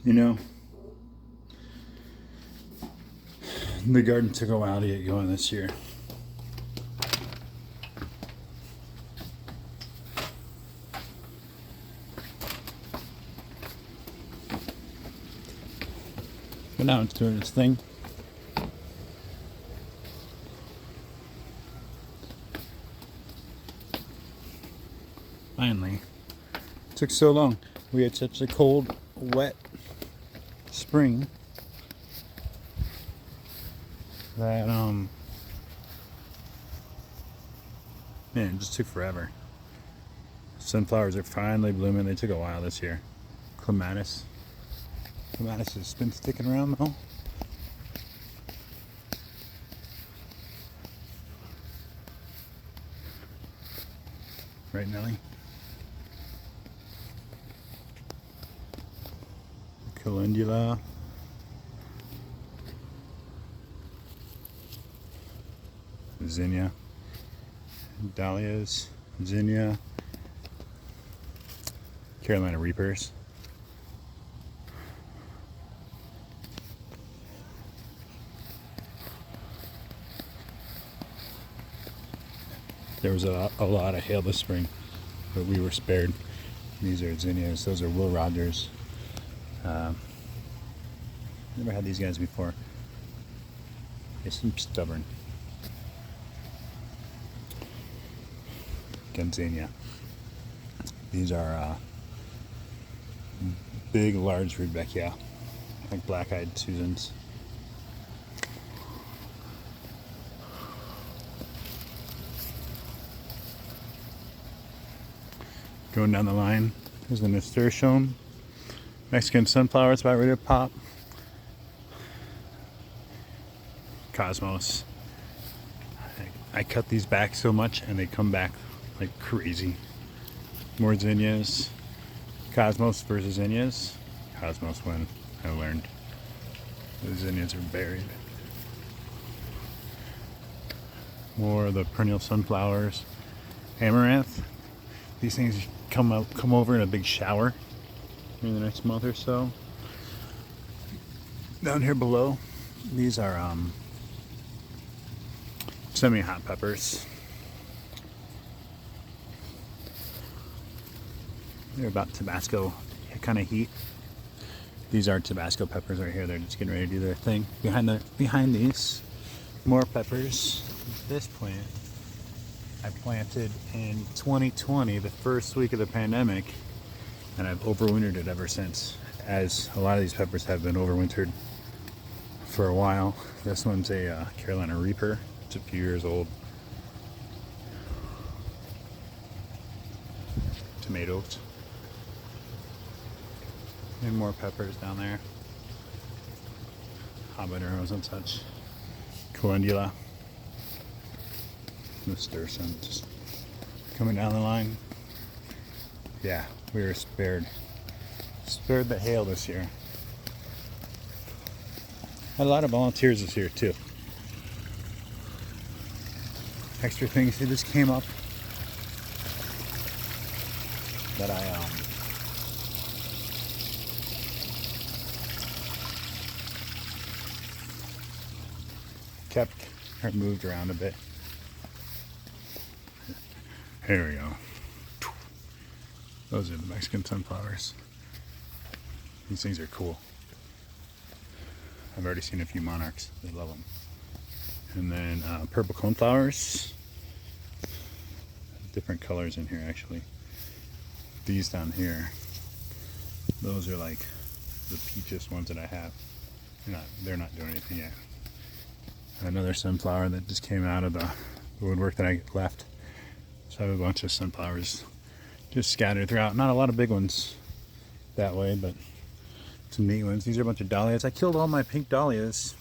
You know, the garden took a while to get going this year. But now it's doing its thing. Finally. It took so long. We had such a cold, wet spring that man, it just took forever. Sunflowers are finally blooming. They took a while this year. Clematis has been sticking around though. Right, Nelly? Calendula. Zinnia. Dahlias. Zinnia. Carolina Reapers. There was a lot of hail this spring, but we were spared. These are zinnias. Those are Will Rogers. Never had these guys before. They seem stubborn. Zinnia. These are big, large Rudbeckia, like black-eyed Susans. Going down the line, there's the nasturtium. Mexican sunflower is about ready to pop. Cosmos. I cut these back so much and they come back like crazy. More zinnias. Cosmos versus zinnias. Cosmos win, I learned. The zinnias are buried. More of the perennial sunflowers. Amaranth. These things come over in a big shower in the next month or so. Down here below, these are semi-hot peppers. They're about Tabasco kind of heat. These are Tabasco peppers right here. They're just getting ready to do their thing. Behind these, more peppers. This plant I planted in 2020, the first week of the pandemic, and I've overwintered it ever since, as a lot of these peppers have been overwintered for a while. This one's a Carolina Reaper. It's a few years old. Tomatoes. And more peppers down there. Habaneros and such. Calendula. Nasturtium just coming down the line. Yeah, we were spared. Spared the hail this year. Had a lot of volunteers this year too. Extra things that just came up that I kept or moved around a bit. Here we go. Those are the Mexican sunflowers. These things are cool. I've already seen a few monarchs. They love them. And then purple coneflowers. Different colors in here actually. These down here, those are like the peachiest ones that I have. They're not doing anything yet. Another sunflower that just came out of the woodwork that I left. So I have a bunch of sunflowers just scattered throughout. Not a lot of big ones that way, but some neat ones. These are a bunch of dahlias. I killed all my pink dahlias.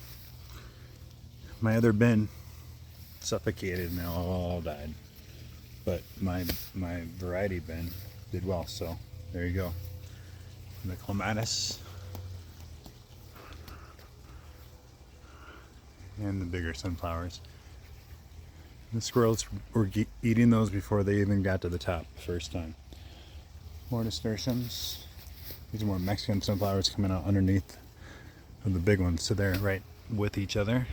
My other bin suffocated and they all died. But my variety bin did well, so there you go. And the clematis. And the bigger sunflowers. The squirrels were eating those before they even got to the top the first time. More nasturtiums. These are more Mexican sunflowers coming out underneath of the big ones, so they're right with each other.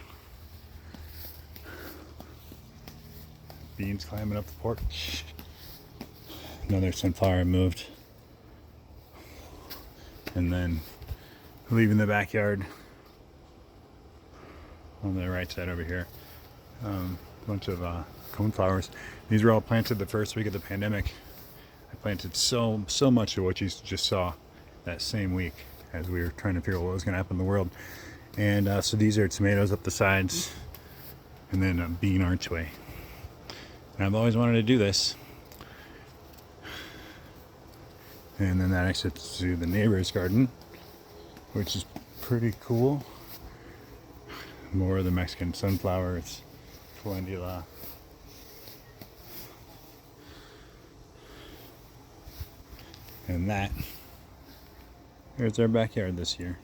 Beans climbing up the porch. Another sunflower moved. And then leaving the backyard on the right side over here. A bunch of coneflowers. These were all planted the first week of the pandemic. I planted so much of what you just saw that same week as we were trying to figure out what was going to happen in the world. And so these are tomatoes up the sides, and then a bean archway. And I've always wanted to do this. And then that exits to the neighbor's garden, which is pretty cool. More of the Mexican sunflowers, calendula. And that, here's our backyard this year.